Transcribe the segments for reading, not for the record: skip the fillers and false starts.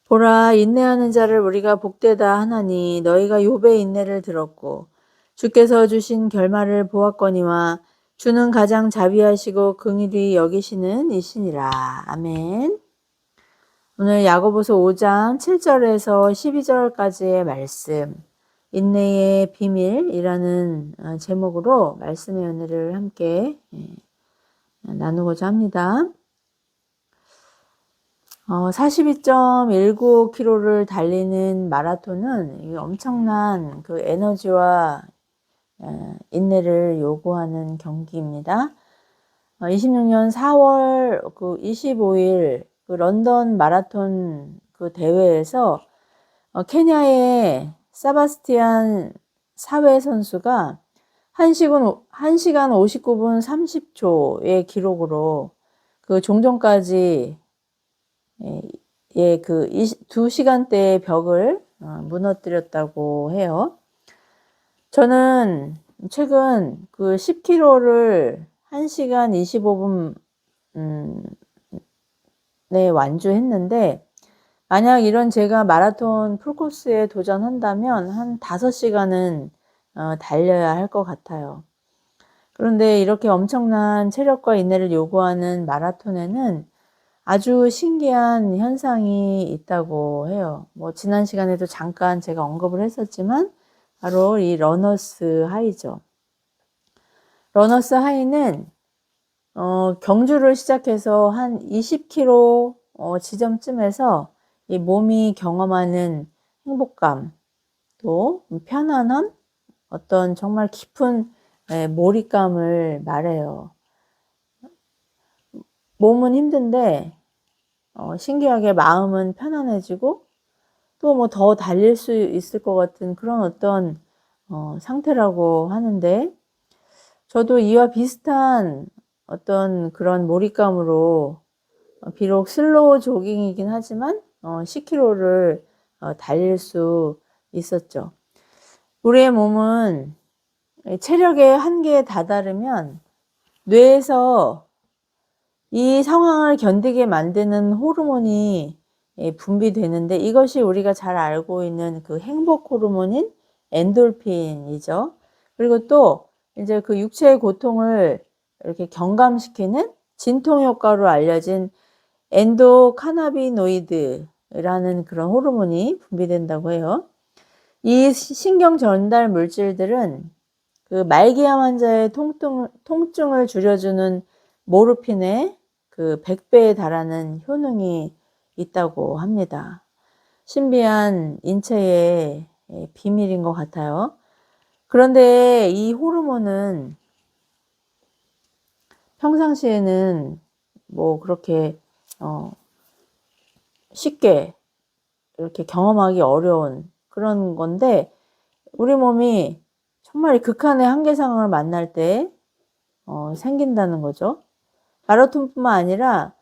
보라, 인내하는 자를 우리가 복되다 하나니 너희가 욥의 인내를 들었고 주께서 주신 결말을 보았거니와 주는 가장 자비하시고 긍휼히 여기시는 이시니라. 아멘. 오늘 야고보서 5장 7절에서 12절까지의 말씀, 인내의 비밀이라는 제목으로 말씀의 은혜를 함께 나누고자 합니다. 42.19km를 달리는 마라톤은 엄청난 그 에너지와 인내를 요구하는 경기입니다. 26년 4월 25일 그 런던 마라톤 그 대회에서 케냐의 사바스티안 사회 선수가 1시간 59분 30초의 기록으로 그 종전까지 그 2시간대의 벽을 무너뜨렸다고 해요. 저는 최근 그 10km를 1시간 25분 네, 완주했는데 만약 이런 제가 마라톤 풀코스에 도전한다면 한 5시간은 달려야 할 것 같아요. 그런데 이렇게 엄청난 체력과 인내를 요구하는 마라톤에는 아주 신기한 현상이 있다고 해요. 지난 시간에도 잠깐 제가 언급을 했었지만 바로 이 러너스 하이죠. 러너스 하이는 경주를 시작해서 한 20km 지점쯤에서 이 몸이 경험하는 행복감, 또 편안함, 어떤 정말 깊은 몰입감을 말해요. 몸은 힘든데 신기하게 마음은 편안해지고 또 더 달릴 수 있을 것 같은 그런 어떤 상태라고 하는데, 저도 이와 비슷한 어떤 그런 몰입감으로 비록 슬로우 조깅이긴 하지만 10km를 달릴 수 있었죠. 우리의 몸은 체력의 한계에 다다르면 뇌에서 이 상황을 견디게 만드는 호르몬이 분비되는데, 이것이 우리가 잘 알고 있는 그 행복 호르몬인 엔돌핀이죠. 그리고 또 이제 그 육체의 고통을 이렇게 경감시키는 진통 효과로 알려진 엔도카나비노이드라는 그런 호르몬이 분비된다고 해요. 이 신경 전달 물질들은 그 말기암 환자의 통증을 줄여주는 모르핀의 그 100배에 달하는 효능이 있다고 합니다. 신비한 인체의 비밀인 것 같아요. 그런데 이 호르몬은 평상시에는 그렇게 쉽게 이렇게 경험하기 어려운 그런 건데, 우리 몸이 정말 극한의 한계 상황을 만날 때 생긴다는 거죠. 마라톤뿐만 아니라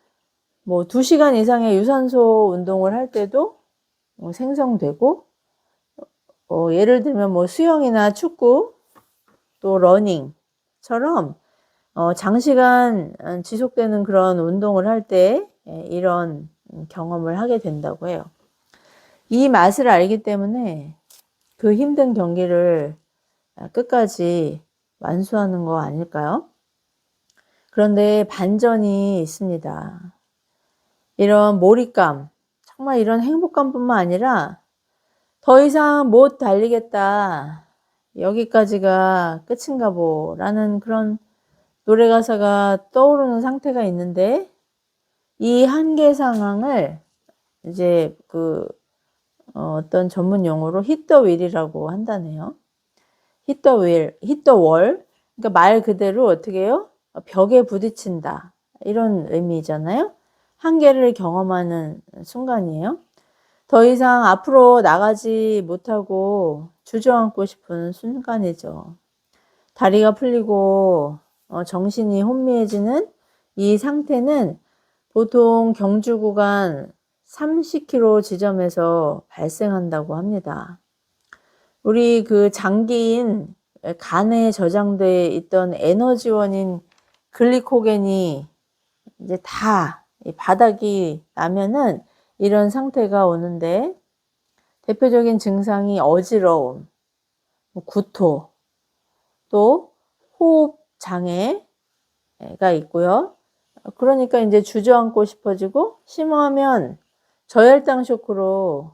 2시간 이상의 유산소 운동을 할 때도 생성되고, 예를 들면 수영이나 축구, 또 러닝처럼 장시간 지속되는 그런 운동을 할 때 이런 경험을 하게 된다고 해요. 이 맛을 알기 때문에 그 힘든 경기를 끝까지 완수하는 거 아닐까요? 그런데 반전이 있습니다. 이런 몰입감, 정말 이런 행복감뿐만 아니라 더 이상 못 달리겠다, 여기까지가 끝인가 보라는 그런 노래 가사가 떠오르는 상태가 있는데, 이 한계 상황을 이제 어떤 전문 용어로 hit the wall이라고 한다네요. hit the wall. 그러니까 말 그대로 어떻게 해요? 벽에 부딪힌다, 이런 의미잖아요. 한계를 경험하는 순간이에요. 더 이상 앞으로 나가지 못하고 주저앉고 싶은 순간이죠. 다리가 풀리고 정신이 혼미해지는 이 상태는 보통 경주 구간 30km 지점에서 발생한다고 합니다. 우리 그 장기인 간에 저장돼 있던 에너지원인 글리코겐이 이제 다 바닥이 나면은 이런 상태가 오는데 대표적인 증상이 어지러움, 구토, 또 호흡 장애가 있고요. 그러니까 이제 주저앉고 싶어지고 심하면 저혈당 쇼크로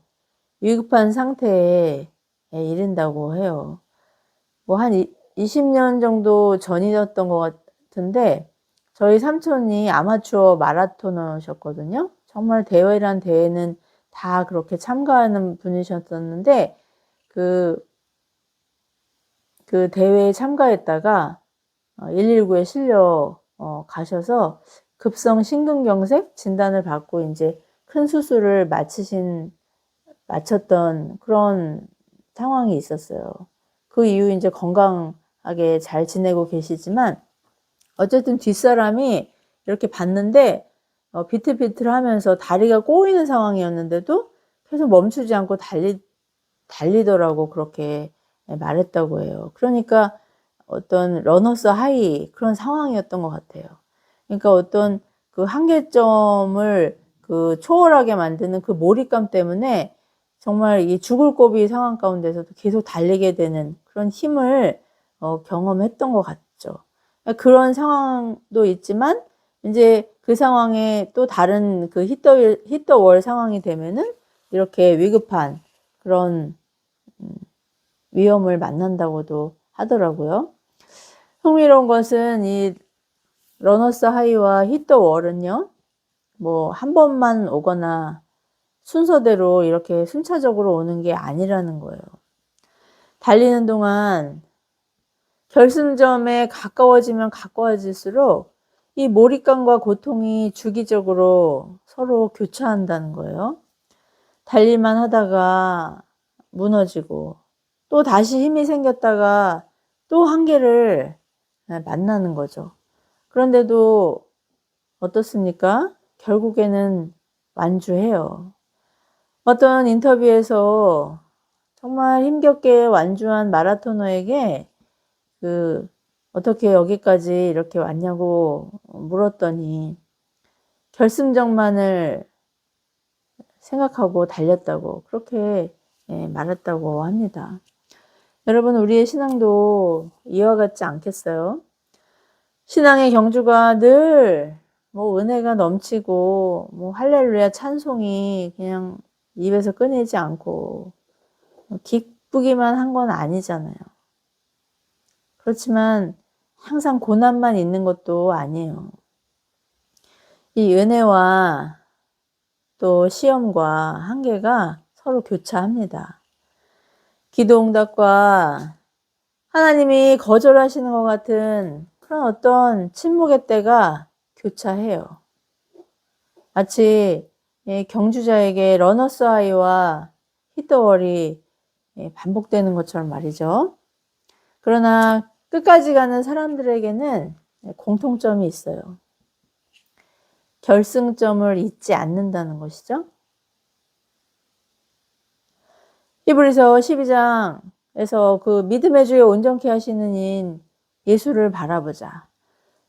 위급한 상태에 이른다고 해요. 뭐 한 20년 정도 전이었던 것 같은데 저희 삼촌이 아마추어 마라토너셨거든요. 정말 대회란 대회는 다 그렇게 참가하는 분이셨었는데 그 대회에 참가했다가 119에 실려 가셔서 급성 심근경색 진단을 받고 이제 큰 수술을 마쳤던 그런 상황이 있었어요. 그 이후 이제 건강하게 잘 지내고 계시지만 어쨌든 뒷사람이 이렇게 봤는데 비틀비틀하면서 다리가 꼬이는 상황이었는데도 계속 멈추지 않고 달리더라고 그렇게 말했다고 해요. 그러니까 어떤 러너스 하이 그런 상황이었던 것 같아요. 그러니까 어떤 그 한계점을 초월하게 만드는 그 몰입감 때문에 정말 이 죽을 고비 상황 가운데서도 계속 달리게 되는 그런 힘을 경험했던 것 같죠. 그런 상황도 있지만 이제 그 상황에 또 다른 그 히터월 상황이 되면은 이렇게 위급한 그런 위험을 만난다고도 하더라고요. 흥미로운 것은 이 러너스 하이와 히터월은요, 뭐 한 번만 오거나 순서대로 이렇게 순차적으로 오는 게 아니라는 거예요. 달리는 동안 결승점에 가까워지면 가까워질수록 이 몰입감과 고통이 주기적으로 서로 교차한다는 거예요. 달릴만 하다가 무너지고 또 다시 힘이 생겼다가 또 한계를 만나는 거죠. 그런데도 어떻습니까? 결국에는 완주해요. 어떤 인터뷰에서 정말 힘겹게 완주한 마라토너에게 어떻게 여기까지 이렇게 왔냐고 물었더니 결승전만을 생각하고 달렸다고 그렇게 말했다고 합니다. 여러분, 우리의 신앙도 이와 같지 않겠어요? 신앙의 경주가 늘 뭐 은혜가 넘치고 뭐 할렐루야 찬송이 그냥 입에서 끊이지 않고 기쁘기만 한 건 아니잖아요. 그렇지만 항상 고난만 있는 것도 아니에요. 이 은혜와 또 시험과 한계가 서로 교차합니다. 기도 응답과 하나님이 거절하시는 것 같은 그런 어떤 침묵의 때가 교차해요. 마치 경주자에게 러너스 하이와 히터월이 반복되는 것처럼 말이죠. 그러나 끝까지 가는 사람들에게는 공통점이 있어요. 결승점을 잊지 않는다는 것이죠. 히브리서 12장에서 그 믿음의 주에 온전케 하시는 인 예수를 바라보자.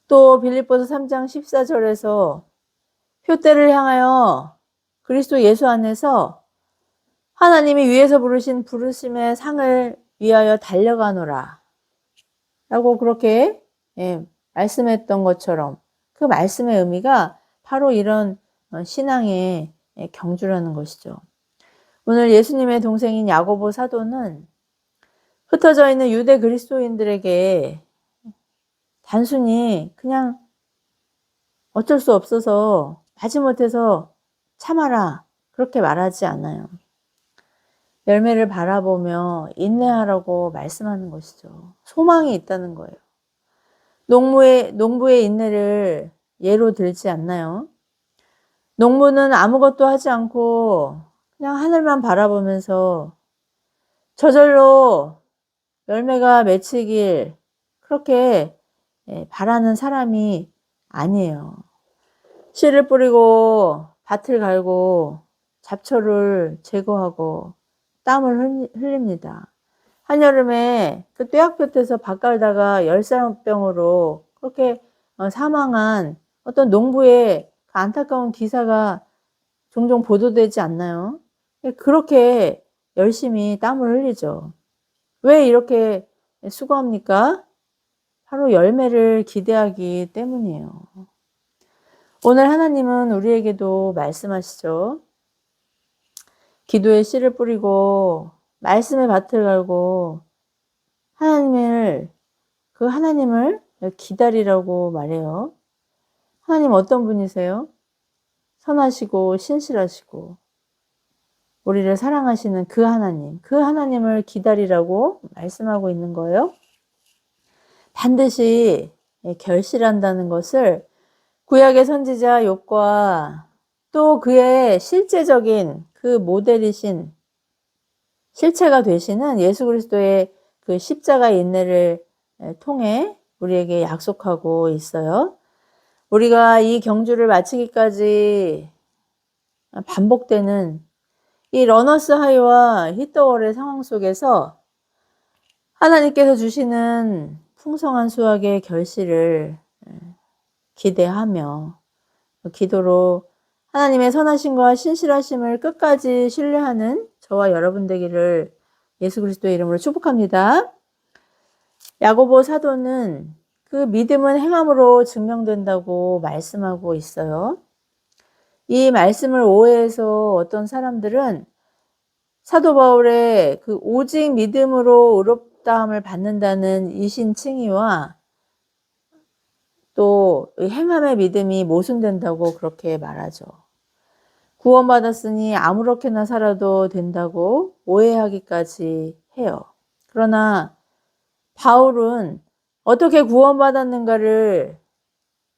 또 빌립보서 3장 14절에서 표대를 향하여 그리스도 예수 안에서 하나님이 위에서 부르신 부르심의 상을 위하여 달려가노라 라고 그렇게 말씀했던 것처럼 그 말씀의 의미가 바로 이런 신앙의 경주라는 것이죠. 오늘 예수님의 동생인 야고보 사도는 흩어져 있는 유대 그리스도인들에게 단순히 그냥 어쩔 수 없어서 마지못해서 참아라 그렇게 말하지 않아요. 열매를 바라보며 인내하라고 말씀하는 것이죠. 소망이 있다는 거예요. 농부의 인내를 예로 들지 않나요? 농부는 아무것도 하지 않고 그냥 하늘만 바라보면서 저절로 열매가 맺히길 그렇게 바라는 사람이 아니에요. 씨를 뿌리고 밭을 갈고 잡초를 제거하고 땀을 흘립니다. 한여름에 그 뙤약볕에서 밭 갈다가 열사병으로 그렇게 사망한 어떤 농부의 그 안타까운 기사가 종종 보도되지 않나요? 그렇게 열심히 땀을 흘리죠. 왜 이렇게 수고합니까? 바로 열매를 기대하기 때문이에요. 오늘 하나님은 우리에게도 말씀하시죠. 기도의 씨를 뿌리고 말씀의 밭을 갈고 하나님을 기다리라고 말해요. 하나님 어떤 분이세요? 선하시고 신실하시고 우리를 사랑하시는 그 하나님을 기다리라고 말씀하고 있는 거예요. 반드시 결실한다는 것을 구약의 선지자 욥과 또 그의 실제적인 그 모델이신 실체가 되시는 예수 그리스도의 그 십자가의 인내를 통해 우리에게 약속하고 있어요. 우리가 이 경주를 마치기까지 반복되는 이 러너스 하이와 히터월의 상황 속에서 하나님께서 주시는 풍성한 수확의 결실을 기대하며 기도로 하나님의 선하심과 신실하심을 끝까지 신뢰하는 저와 여러분 되기를 예수 그리스도의 이름으로 축복합니다. 야고보 사도는 그 믿음은 행함으로 증명된다고 말씀하고 있어요. 이 말씀을 오해해서 어떤 사람들은 사도 바울의 그 오직 믿음으로 의롭다함을 받는다는 이신칭의와 또 행함의 믿음이 모순된다고 그렇게 말하죠. 구원받았으니 아무렇게나 살아도 된다고 오해하기까지 해요. 그러나 바울은 어떻게 구원받았는가를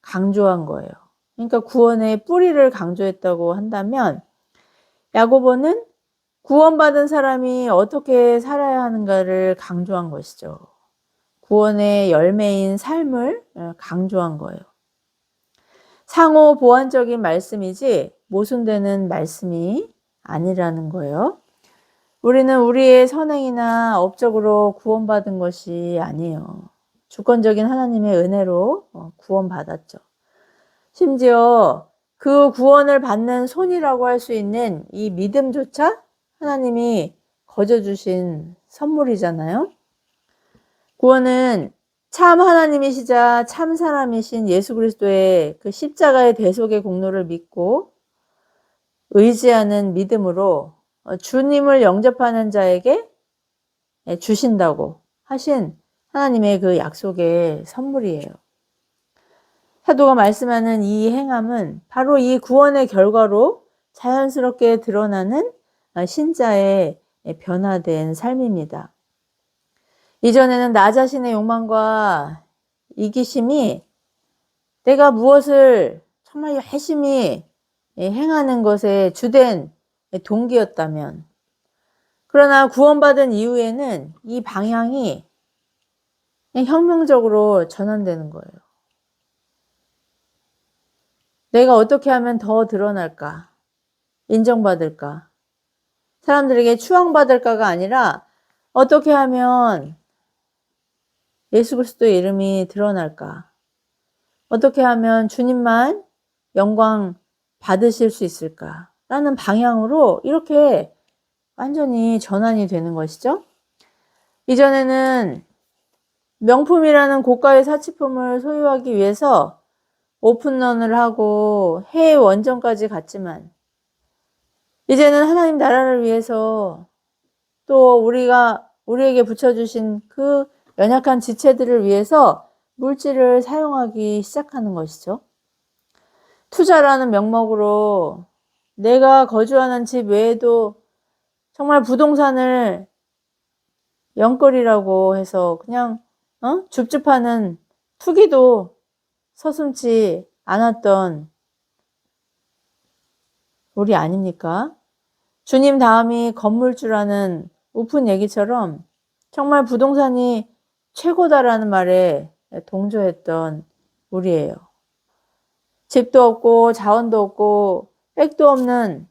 강조한 거예요. 그러니까 구원의 뿌리를 강조했다고 한다면 야고보는 구원받은 사람이 어떻게 살아야 하는가를 강조한 것이죠. 구원의 열매인 삶을 강조한 거예요. 상호 보완적인 말씀이지 모순되는 말씀이 아니라는 거예요. 우리는 우리의 선행이나 업적으로 구원받은 것이 아니에요. 주권적인 하나님의 은혜로 구원받았죠. 심지어 그 구원을 받는 손이라고 할 수 있는 이 믿음조차 하나님이 거저주신 선물이잖아요. 구원은 참 하나님이시자 참 사람이신 예수 그리스도의 그 십자가의 대속의 공로를 믿고 의지하는 믿음으로 주님을 영접하는 자에게 주신다고 하신 하나님의 그 약속의 선물이에요. 사도가 말씀하는 이 행함은 바로 이 구원의 결과로 자연스럽게 드러나는 신자의 변화된 삶입니다. 이전에는 나 자신의 욕망과 이기심이 내가 무엇을 정말 열심히 행하는 것에 주된 동기였다면, 그러나 구원받은 이후에는 이 방향이 혁명적으로 전환되는 거예요. 내가 어떻게 하면 더 드러날까? 인정받을까? 사람들에게 추앙받을까가 아니라 어떻게 하면 예수 그리스도의 이름이 드러날까? 어떻게 하면 주님만 영광 받으실 수 있을까? 라는 방향으로 이렇게 완전히 전환이 되는 것이죠. 이전에는 명품이라는 고가의 사치품을 소유하기 위해서 오픈런을 하고 해외 원정까지 갔지만 이제는 하나님 나라를 위해서 또 우리에게 붙여주신 그 연약한 지체들을 위해서 물질을 사용하기 시작하는 것이죠. 투자라는 명목으로 내가 거주하는 집 외에도 정말 부동산을 영끌이라고 해서 그냥 줍줍하는 투기도 서슴지 않았던 우리 아닙니까? 주님 다음이 건물주라는 오픈 얘기처럼 정말 부동산이 최고다라는 말에 동조했던 우리예요. 집도 없고 자원도 없고 백도 없는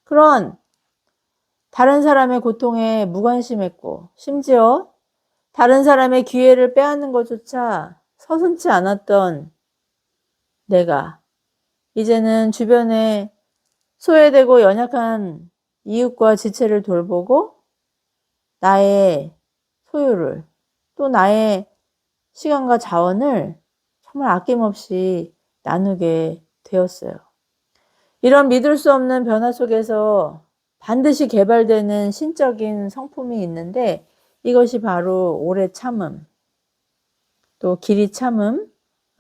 그런 다른 사람의 고통에 무관심했고 심지어 다른 사람의 기회를 빼앗는 것조차 서슴지 않았던 내가 이제는 주변에 소외되고 연약한 이웃과 지체를 돌보고 나의 소유를 또 나의 시간과 자원을 정말 아낌없이 나누게 되었어요. 이런 믿을 수 없는 변화 속에서 반드시 개발되는 신적인 성품이 있는데 이것이 바로 오래 참음, 또 길이 참음,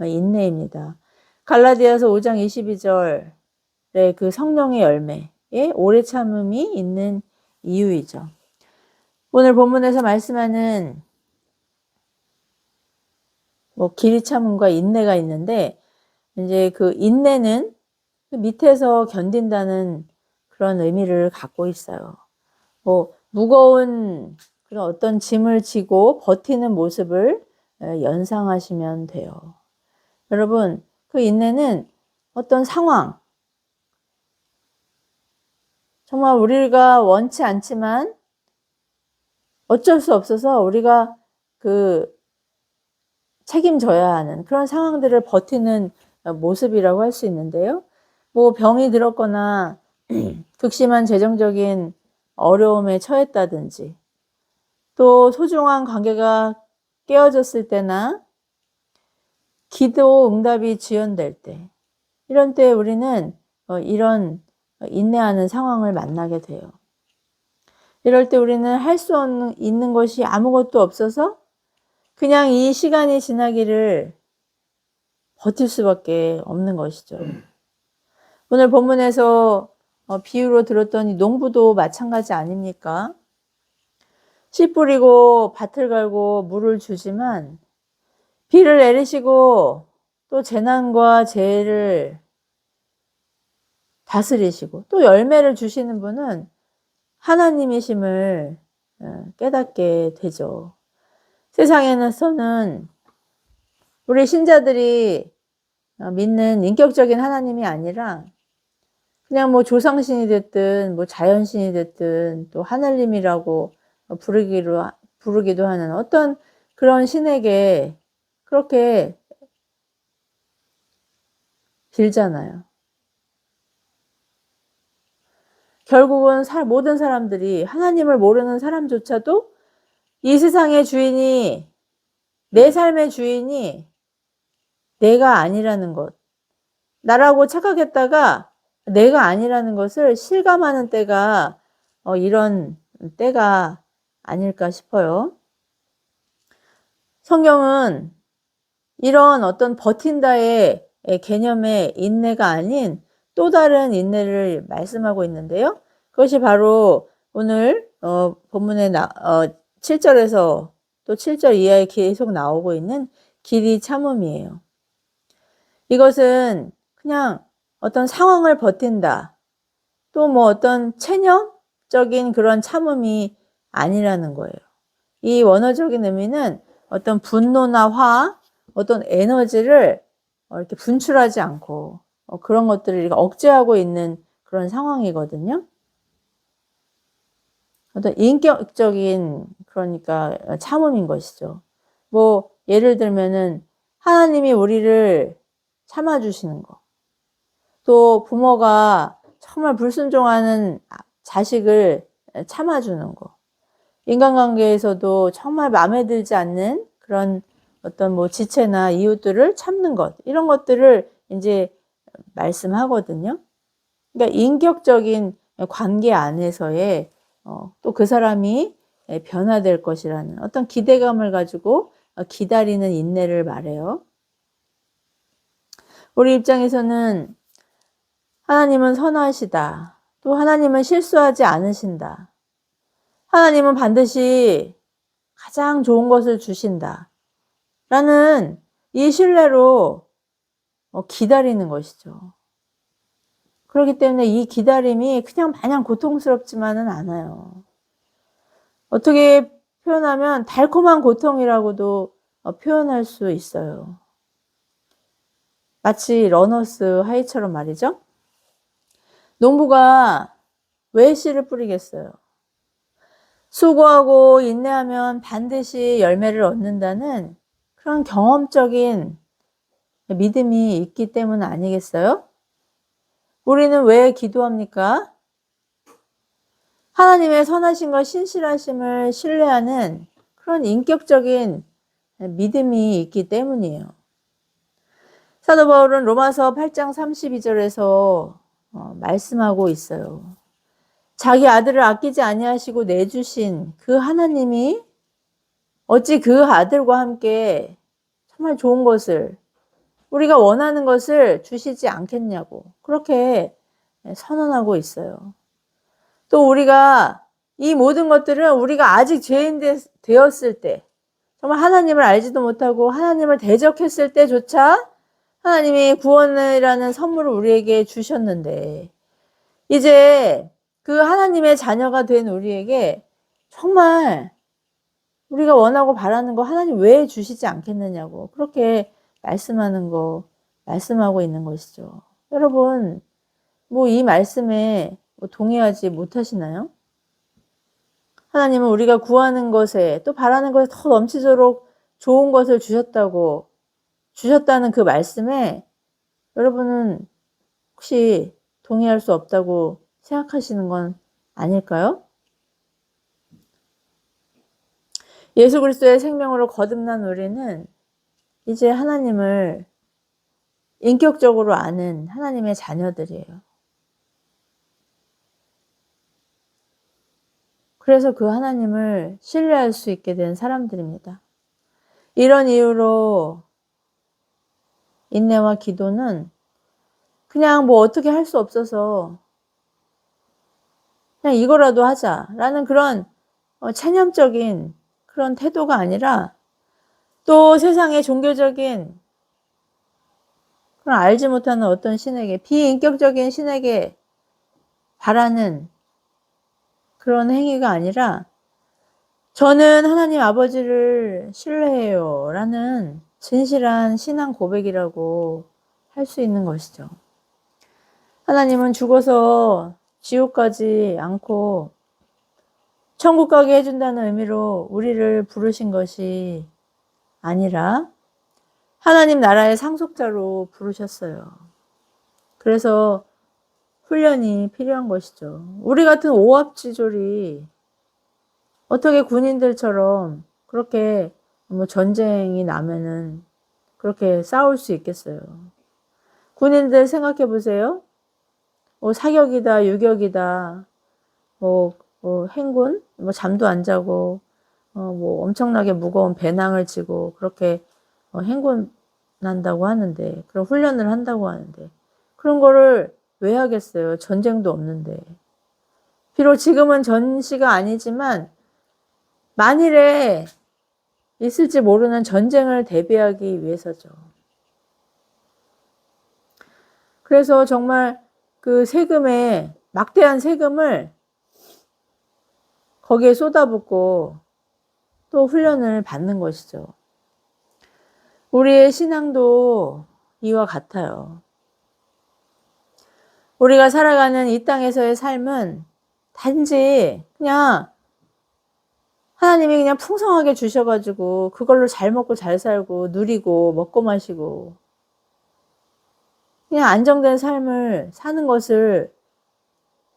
인내입니다. 갈라디아서 5장 22절의 그 성령의 열매에 오래 참음이 있는 이유이죠. 오늘 본문에서 말씀하는 길이 참음과 인내가 있는데 이제 그 인내는 그 밑에서 견딘다는 그런 의미를 갖고 있어요. 무거운 그런 어떤 짐을 지고 버티는 모습을 연상하시면 돼요. 여러분, 그 인내는 어떤 상황, 정말 우리가 원치 않지만 어쩔 수 없어서 우리가 그 책임져야 하는 그런 상황들을 버티는 모습이라고 할 수 있는데요. 병이 들었거나 극심한 재정적인 어려움에 처했다든지 또 소중한 관계가 깨어졌을 때나 기도 응답이 지연될 때 이런 때 우리는 이런 인내하는 상황을 만나게 돼요. 이럴 때 우리는 할 수 있는 것이 아무것도 없어서 그냥 이 시간이 지나기를 버틸 수밖에 없는 것이죠. 오늘 본문에서 비유로 들었던 이 농부도 마찬가지 아닙니까? 씨 뿌리고 밭을 갈고 물을 주지만 비를 내리시고 또 재난과 재해를 다스리시고 또 열매를 주시는 분은 하나님이심을 깨닫게 되죠. 세상에서는 우리 신자들이 믿는 인격적인 하나님이 아니라 그냥 조상신이 됐든 자연신이 됐든 또 하늘님이라고 부르기도 하는 어떤 그런 신에게 그렇게 빌잖아요. 결국은 모든 사람들이 하나님을 모르는 사람조차도 이 세상의 주인이 내 삶의 주인이 내가 아니라는 것, 나라고 착각했다가 내가 아니라는 것을 실감하는 때가 이런 때가 아닐까 싶어요. 성경은 이런 어떤 버틴다의 개념의 인내가 아닌 또 다른 인내를 말씀하고 있는데요. 그것이 바로 오늘 본문에 7절에서 또 7절 이하에 계속 나오고 있는 길이 참음이에요. 이것은 그냥 어떤 상황을 버틴다. 또 어떤 체념적인 그런 참음이 아니라는 거예요. 이 원어적인 의미는 어떤 분노나 화, 어떤 에너지를 이렇게 분출하지 않고 그런 것들을 억제하고 있는 그런 상황이거든요. 어떤 인격적인 그러니까 참음인 것이죠. 예를 들면은 하나님이 우리를 참아주시는 거. 또 부모가 정말 불순종하는 자식을 참아주는 거. 인간관계에서도 정말 마음에 들지 않는 그런 어떤 지체나 이웃들을 참는 것. 이런 것들을 이제 말씀하거든요. 그러니까 인격적인 관계 안에서의 또 그 사람이 변화될 것이라는 어떤 기대감을 가지고 기다리는 인내를 말해요. 우리 입장에서는 하나님은 선하시다. 또 하나님은 실수하지 않으신다. 하나님은 반드시 가장 좋은 것을 주신다. 라는 이 신뢰로 기다리는 것이죠. 그렇기 때문에 이 기다림이 그냥 마냥 고통스럽지만은 않아요. 어떻게 표현하면 달콤한 고통이라고도 표현할 수 있어요. 마치 러너스 하이처럼 말이죠. 농부가 왜 씨를 뿌리겠어요? 수고하고 인내하면 반드시 열매를 얻는다는 그런 경험적인 믿음이 있기 때문 아니겠어요? 우리는 왜 기도합니까? 하나님의 선하심과 신실하심을 신뢰하는 그런 인격적인 믿음이 있기 때문이에요. 사도 바울은 로마서 8장 32절에서 말씀하고 있어요. 자기 아들을 아끼지 아니하시고 내주신 그 하나님이 어찌 그 아들과 함께 정말 좋은 것을, 우리가 원하는 것을 주시지 않겠냐고 그렇게 선언하고 있어요. 또 우리가 이 모든 것들은 우리가 아직 죄인 되었을 때, 정말 하나님을 알지도 못하고 하나님을 대적했을 때조차 하나님이 구원이라는 선물을 우리에게 주셨는데, 이제 그 하나님의 자녀가 된 우리에게 정말 우리가 원하고 바라는 거 하나님 왜 주시지 않겠느냐고 그렇게 말씀하고 있는 것이죠. 여러분, 뭐 이 말씀에 동의하지 못하시나요? 하나님은 우리가 구하는 것에 또 바라는 것에 더 넘치도록 좋은 것을 주셨다는 그 말씀에 여러분은 혹시 동의할 수 없다고 생각하시는 건 아닐까요? 예수 그리스도의 생명으로 거듭난 우리는 이제 하나님을 인격적으로 아는 하나님의 자녀들이에요. 그래서 그 하나님을 신뢰할 수 있게 된 사람들입니다. 이런 이유로 인내와 기도는 그냥 뭐 어떻게 할 수 없어서 그냥 이거라도 하자라는 그런 체념적인 그런 태도가 아니라, 또 세상의 종교적인 그런 알지 못하는 어떤 신에게, 비인격적인 신에게 바라는 그런 행위가 아니라, 저는 하나님 아버지를 신뢰해요 라는 진실한 신앙 고백이라고 할 수 있는 것이죠. 하나님은 죽어서 지옥 가지 않고 천국 가게 해준다는 의미로 우리를 부르신 것이 아니라 하나님 나라의 상속자로 부르셨어요. 그래서 훈련이 필요한 것이죠. 우리 같은 오합지졸이 어떻게 군인들처럼 그렇게 뭐 전쟁이 나면은 그렇게 싸울 수 있겠어요. 군인들 생각해 보세요. 사격이다, 유격이다, 행군, 잠도 안 자고, 엄청나게 무거운 배낭을 지고 그렇게 행군한다고 하는데, 그런 훈련을 한다고 하는데, 그런 거를 왜 하겠어요? 전쟁도 없는데. 비록 지금은 전시가 아니지만 만일에 있을지 모르는 전쟁을 대비하기 위해서죠. 그래서 정말 그 막대한 세금을 거기에 쏟아붓고 또 훈련을 받는 것이죠. 우리의 신앙도 이와 같아요. 우리가 살아가는 이 땅에서의 삶은 단지 그냥 하나님이 그냥 풍성하게 주셔가지고 그걸로 잘 먹고 잘 살고 누리고 먹고 마시고 그냥 안정된 삶을 사는 것을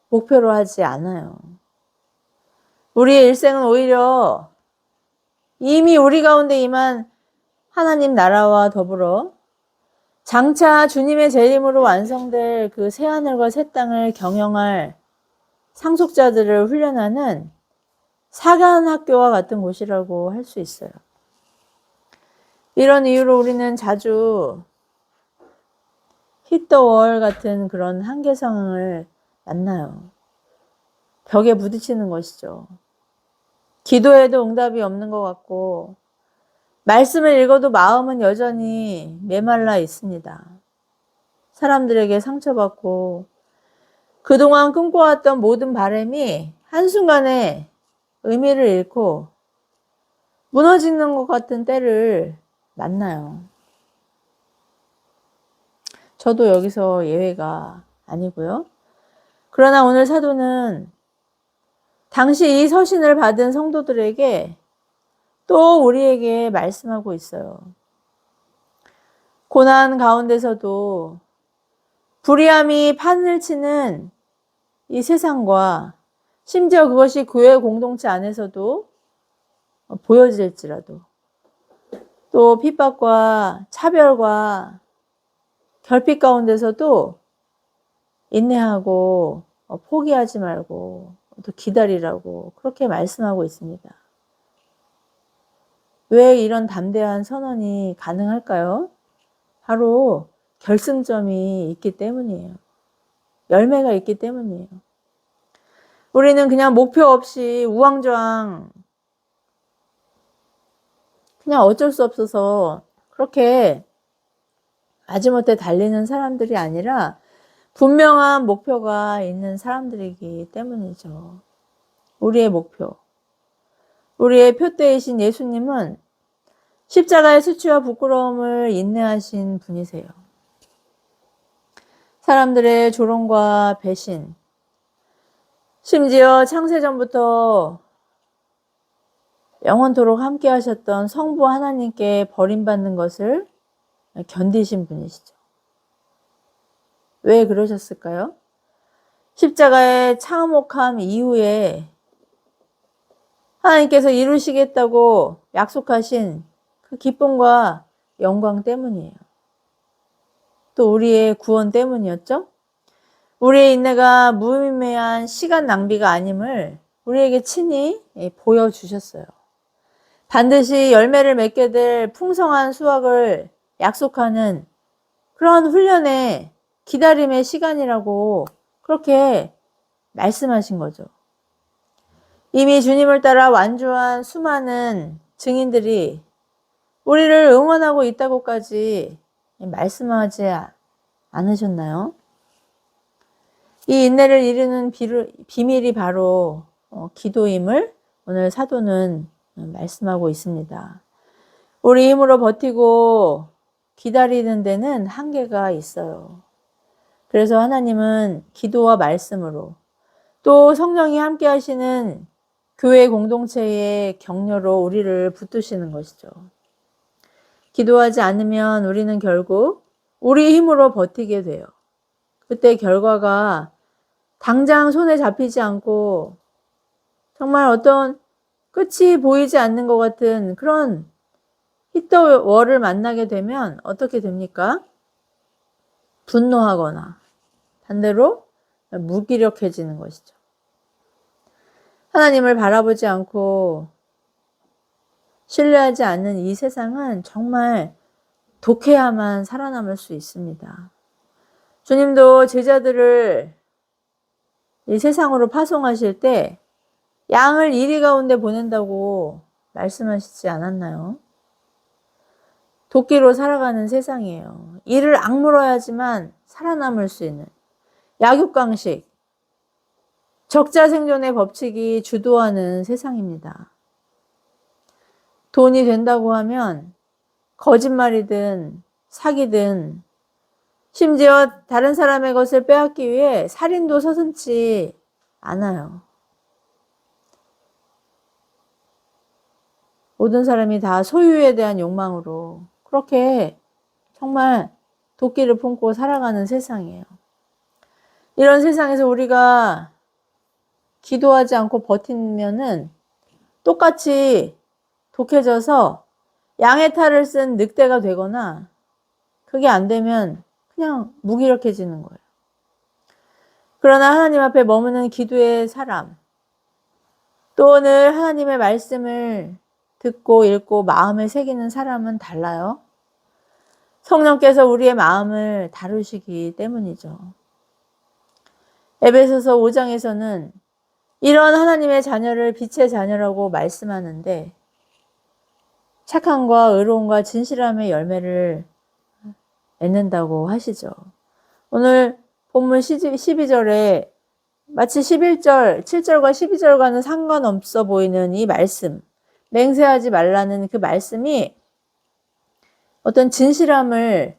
목표로 하지 않아요. 우리의 일생은 오히려 이미 우리 가운데 임한 하나님 나라와 더불어 장차 주님의 재림으로 완성될 그 새하늘과 새 땅을 경영할 상속자들을 훈련하는 사관학교와 같은 곳이라고 할 수 있어요. 이런 이유로 우리는 자주 히터월 같은 그런 한계 상황을 만나요. 벽에 부딪히는 것이죠. 기도해도 응답이 없는 것 같고, 말씀을 읽어도 마음은 여전히 메말라 있습니다. 사람들에게 상처받고 그동안 꿈꿔왔던 모든 바람이 한순간에 의미를 잃고 무너지는 것 같은 때를 만나요. 저도 여기서 예외가 아니고요. 그러나 오늘 사도는 당시 이 서신을 받은 성도들에게 또 우리에게 말씀하고 있어요. 고난 가운데서도 불의함이 판을 치는 이 세상과 심지어 그것이 교회 공동체 안에서도 보여질지라도 또 핍박과 차별과 결핍 가운데서도 인내하고 포기하지 말고 또 기다리라고 그렇게 말씀하고 있습니다. 왜 이런 담대한 선언이 가능할까요? 바로 결승점이 있기 때문이에요. 열매가 있기 때문이에요. 우리는 그냥 목표 없이 우왕좌왕 그냥 어쩔 수 없어서 그렇게 마지못해 달리는 사람들이 아니라 분명한 목표가 있는 사람들이기 때문이죠. 우리의 목표. 우리의 표대이신 예수님은 십자가의 수치와 부끄러움을 인내하신 분이세요. 사람들의 조롱과 배신, 심지어 창세전부터 영원토록 함께 하셨던 성부 하나님께 버림받는 것을 견디신 분이시죠. 왜 그러셨을까요? 십자가의 참혹함 이후에 하나님께서 이루시겠다고 약속하신 그 기쁨과 영광 때문이에요. 또 우리의 구원 때문이었죠. 우리의 인내가 무의미한 시간 낭비가 아님을 우리에게 친히 보여주셨어요. 반드시 열매를 맺게 될 풍성한 수확을 약속하는 그런 훈련의 기다림의 시간이라고 그렇게 말씀하신 거죠. 이미 주님을 따라 완주한 수많은 증인들이 우리를 응원하고 있다고까지 말씀하지 않으셨나요? 이 인내를 이루는 비밀이 바로 기도임을 오늘 사도는 말씀하고 있습니다. 우리 힘으로 버티고 기다리는 데는 한계가 있어요. 그래서 하나님은 기도와 말씀으로 또 성령이 함께 하시는 교회 공동체의 격려로 우리를 붙드시는 것이죠. 기도하지 않으면 우리는 결국 우리 힘으로 버티게 돼요. 그때 결과가 당장 손에 잡히지 않고 정말 어떤 끝이 보이지 않는 것 같은 그런 히터월을 만나게 되면 어떻게 됩니까? 분노하거나 반대로 무기력해지는 것이죠. 하나님을 바라보지 않고 신뢰하지 않는 이 세상은 정말 독해야만 살아남을 수 있습니다. 주님도 제자들을 이 세상으로 파송하실 때 양을 이리 가운데 보낸다고 말씀하시지 않았나요? 도끼로 살아가는 세상이에요. 이를 악물어야지만 살아남을 수 있는 약육강식, 적자 생존의 법칙이 주도하는 세상입니다. 돈이 된다고 하면 거짓말이든 사기든 심지어 다른 사람의 것을 빼앗기 위해 살인도 서슴지 않아요. 모든 사람이 다 소유에 대한 욕망으로 그렇게 정말 도끼를 품고 살아가는 세상이에요. 이런 세상에서 우리가 기도하지 않고 버티면은 똑같이 독해져서 양의 탈을 쓴 늑대가 되거나 그게 안 되면 그냥 무기력해지는 거예요. 그러나 하나님 앞에 머무는 기도의 사람, 또 오늘 하나님의 말씀을 듣고 읽고 마음에 새기는 사람은 달라요. 성령께서 우리의 마음을 다루시기 때문이죠. 에베소서 5장에서는 이런 하나님의 자녀를 빛의 자녀라고 말씀하는데 착함과 의로움과 진실함의 열매를 맺는다고 하시죠. 오늘 본문 12절에 마치 11절, 7절과 12절과는 상관없어 보이는 이 말씀, 맹세하지 말라는 그 말씀이 어떤 진실함을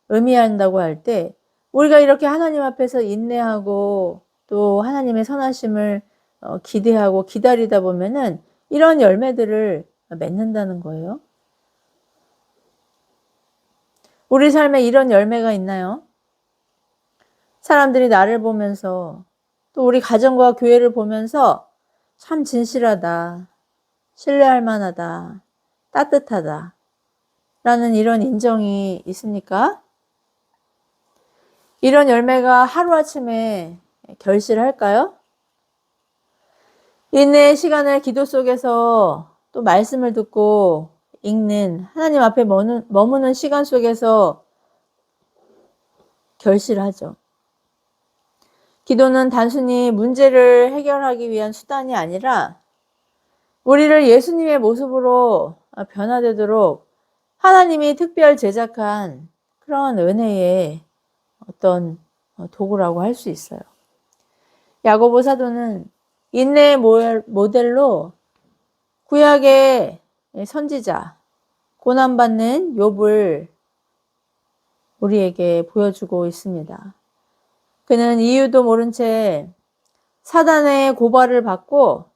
의미한다고 할 때 우리가 이렇게 하나님 앞에서 인내하고 또 하나님의 선하심을 기대하고 기다리다 보면은 이런 열매들을 맺는다는 거예요. 우리 삶에 이런 열매가 있나요? 사람들이 나를 보면서 또 우리 가정과 교회를 보면서 참 진실하다, 신뢰할 만하다, 따뜻하다 라는 이런 인정이 있습니까? 이런 열매가 하루아침에 결실할까요? 인내의 시간을 기도 속에서 또 말씀을 듣고 읽는 하나님 앞에 머무는 시간 속에서 결실하죠. 기도는 단순히 문제를 해결하기 위한 수단이 아니라 우리를 예수님의 모습으로 변화되도록 하나님이 특별 제작한 그런 은혜의 어떤 도구라고 할 수 있어요. 야고보 사도는 인내의 모델로 구약의 선지자, 고난받는 욥을 우리에게 보여주고 있습니다. 그는 이유도 모른 채 사단의 고발을 받고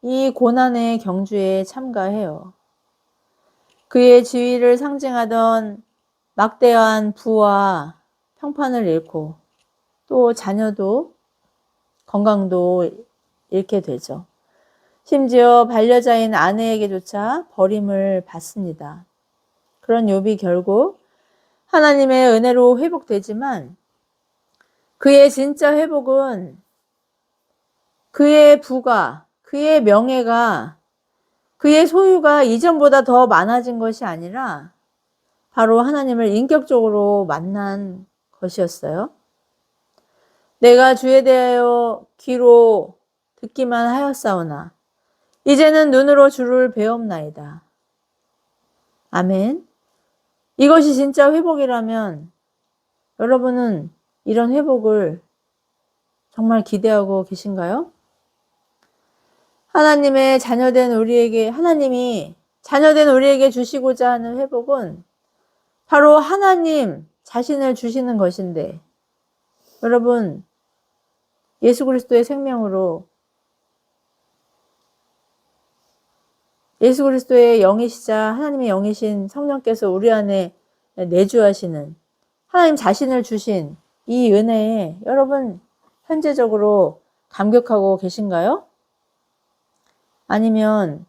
이 고난의 경주에 참가해요. 그의 지위를 상징하던 막대한 부와 평판을 잃고 또 자녀도 건강도 잃게 되죠. 심지어 반려자인 아내에게조차 버림을 받습니다. 그런 욥이 결국 하나님의 은혜로 회복되지만 그의 진짜 회복은 그의 부가, 그의 명예가, 그의 소유가 이전보다 더 많아진 것이 아니라 바로 하나님을 인격적으로 만난 것이었어요. 내가 주에 대하여 귀로 듣기만 하였사오나 이제는 눈으로 주를 배옵나이다. 아멘. 이것이 진짜 회복이라면 여러분은 이런 회복을 정말 기대하고 계신가요? 하나님이 자녀된 우리에게 주시고자 하는 회복은 바로 하나님 자신을 주시는 것인데, 여러분, 예수 그리스도의 생명으로 예수 그리스도의 영이시자 하나님의 영이신 성령께서 우리 안에 내주하시는 하나님 자신을 주신 이 은혜에 여러분 현재적으로 감격하고 계신가요? 아니면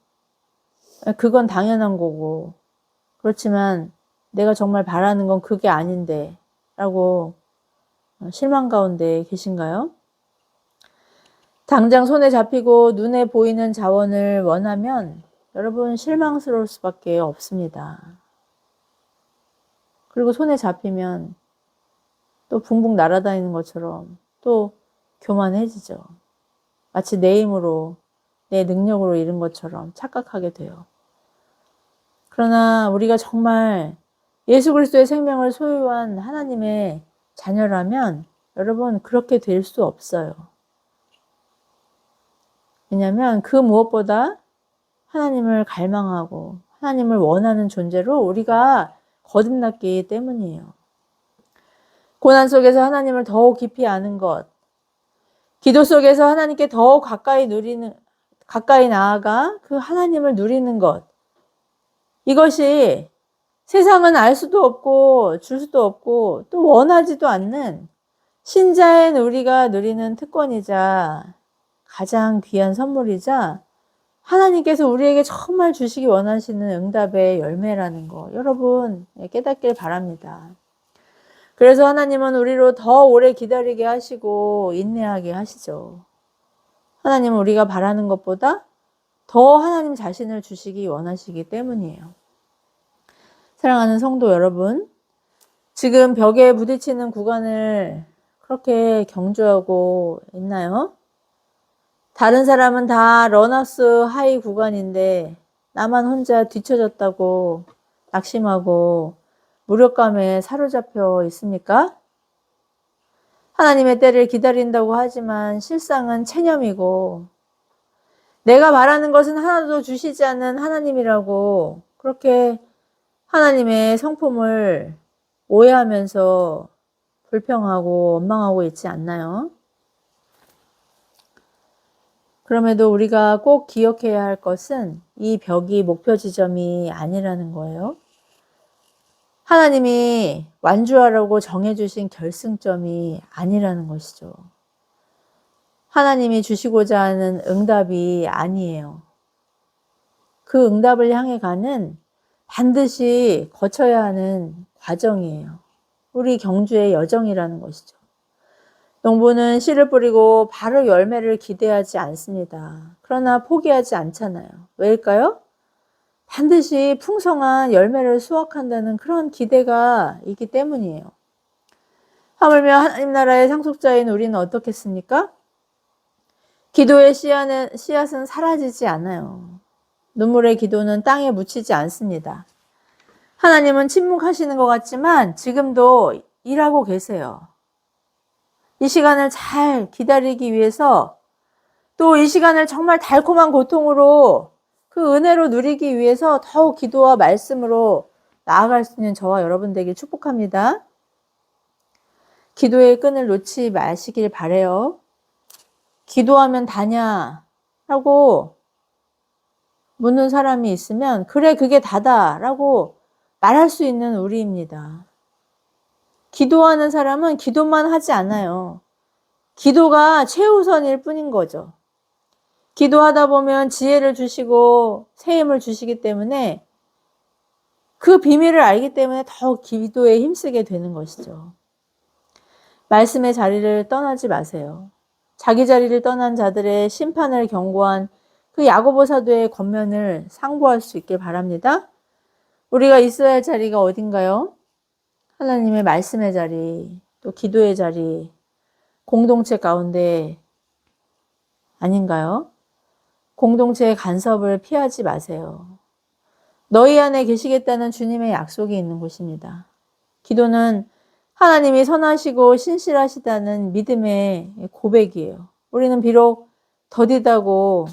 그건 당연한 거고 그렇지만 내가 정말 바라는 건 그게 아닌데 라고 실망 가운데 계신가요? 당장 손에 잡히고 눈에 보이는 자원을 원하면 여러분 실망스러울 수밖에 없습니다. 그리고 손에 잡히면 또 붕붕 날아다니는 것처럼 또 교만해지죠. 마치 내 힘으로 내 능력으로 이룬 것처럼 착각하게 돼요. 그러나 우리가 정말 예수 그리스도의 생명을 소유한 하나님의 자녀라면 여러분 그렇게 될 수 없어요. 왜냐하면 그 무엇보다 하나님을 갈망하고 하나님을 원하는 존재로 우리가 거듭났기 때문이에요. 고난 속에서 하나님을 더욱 깊이 아는 것, 기도 속에서 하나님께 더욱 가까이 나아가 그 하나님을 누리는 것, 이것이 세상은 알 수도 없고 줄 수도 없고 또 원하지도 않는 신자인 우리가 누리는 특권이자 가장 귀한 선물이자 하나님께서 우리에게 정말 주시기 원하시는 응답의 열매라는 거 여러분 깨닫길 바랍니다. 그래서 하나님은 우리로 더 오래 기다리게 하시고 인내하게 하시죠. 하나님은 우리가 바라는 것보다 더 하나님 자신을 주시기 원하시기 때문이에요. 사랑하는 성도 여러분, 지금 벽에 부딪히는 구간을 그렇게 경주하고 있나요? 다른 사람은 다 러너스 하이 구간인데 나만 혼자 뒤처졌다고 낙심하고 무력감에 사로잡혀 있습니까? 하나님의 때를 기다린다고 하지만 실상은 체념이고 내가 바라는 것은 하나도 주시지 않는 하나님이라고 그렇게 하나님의 성품을 오해하면서 불평하고 원망하고 있지 않나요? 그럼에도 우리가 꼭 기억해야 할 것은 이 벽이 목표 지점이 아니라는 거예요. 하나님이 완주하라고 정해주신 결승점이 아니라는 것이죠. 하나님이 주시고자 하는 응답이 아니에요. 그 응답을 향해 가는 반드시 거쳐야 하는 과정이에요. 우리 경주의 여정이라는 것이죠. 농부는 씨를 뿌리고 바로 열매를 기대하지 않습니다. 그러나 포기하지 않잖아요. 왜일까요? 반드시 풍성한 열매를 수확한다는 그런 기대가 있기 때문이에요. 하물며 하나님 나라의 상속자인 우리는 어떻겠습니까? 기도의 씨앗은 사라지지 않아요. 눈물의 기도는 땅에 묻히지 않습니다. 하나님은 침묵하시는 것 같지만 지금도 일하고 계세요. 이 시간을 잘 기다리기 위해서, 또 이 시간을 정말 달콤한 고통으로 그 은혜로 누리기 위해서 더욱 기도와 말씀으로 나아갈 수 있는 저와 여러분 되길 축복합니다. 기도의 끈을 놓지 마시길 바래요. 기도하면 다냐? 라고 묻는 사람이 있으면 그래 그게 다다 라고 말할 수 있는 우리입니다. 기도하는 사람은 기도만 하지 않아요. 기도가 최우선일 뿐인 거죠. 기도하다 보면 지혜를 주시고 새 힘을 주시기 때문에 그 비밀을 알기 때문에 더 기도에 힘쓰게 되는 것이죠. 말씀의 자리를 떠나지 마세요. 자기 자리를 떠난 자들의 심판을 경고한 그 야고보 사도의 권면을 상고할 수 있길 바랍니다. 우리가 있어야 할 자리가 어딘가요? 하나님의 말씀의 자리, 또 기도의 자리, 공동체 가운데 아닌가요? 공동체의 간섭을 피하지 마세요. 너희 안에 계시겠다는 주님의 약속이 있는 곳입니다. 기도는 하나님이 선하시고 신실하시다는 믿음의 고백이에요. 우리는 비록 더디다고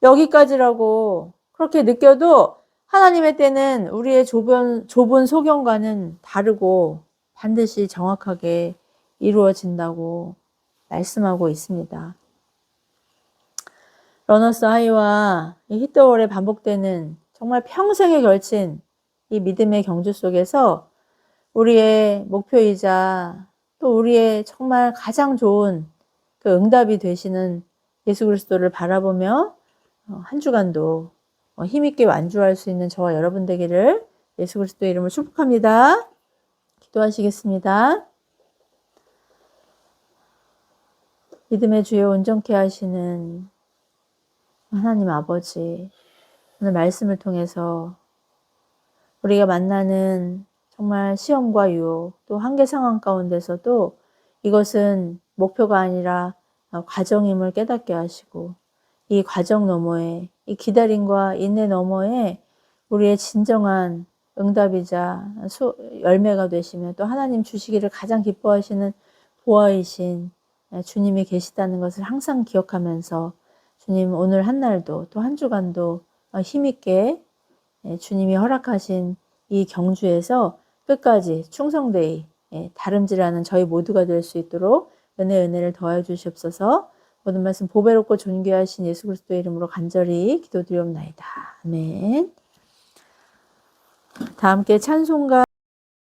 여기까지라고 그렇게 느껴도 하나님의 때는 우리의 좁은 소견과는 다르고 반드시 정확하게 이루어진다고 말씀하고 있습니다. 러너스 하이와 히트월에 반복되는 정말 평생에 걸친 이 믿음의 경주 속에서 우리의 목표이자 또 우리의 정말 가장 좋은 그 응답이 되시는 예수 그리스도를 바라보며 한 주간도 힘있게 완주할 수 있는 저와 여러분 되기를 예수 그리스도의 이름으로 축복합니다. 기도하시겠습니다. 믿음의 주에 온전케 하시는 하나님 아버지, 오늘 말씀을 통해서 우리가 만나는 정말 시험과 유혹, 또 한계 상황 가운데서도 이것은 목표가 아니라 과정임을 깨닫게 하시고 이 과정 너머에, 이 기다림과 인내 너머에 우리의 진정한 응답이자 열매가 되시며 또 하나님 주시기를 가장 기뻐하시는 보아이신 주님이 계시다는 것을 항상 기억하면서 주님 오늘 한 날도 또 한 주간도 힘있게 주님이 허락하신 이 경주에서 끝까지 충성되이 다름질하는 저희 모두가 될 수 있도록 은혜를 더하여 주시옵소서. 모든 말씀 보배롭고 존귀하신 예수 그리스도의 이름으로 간절히 기도드리옵나이다. 아멘. 다 함께 찬송가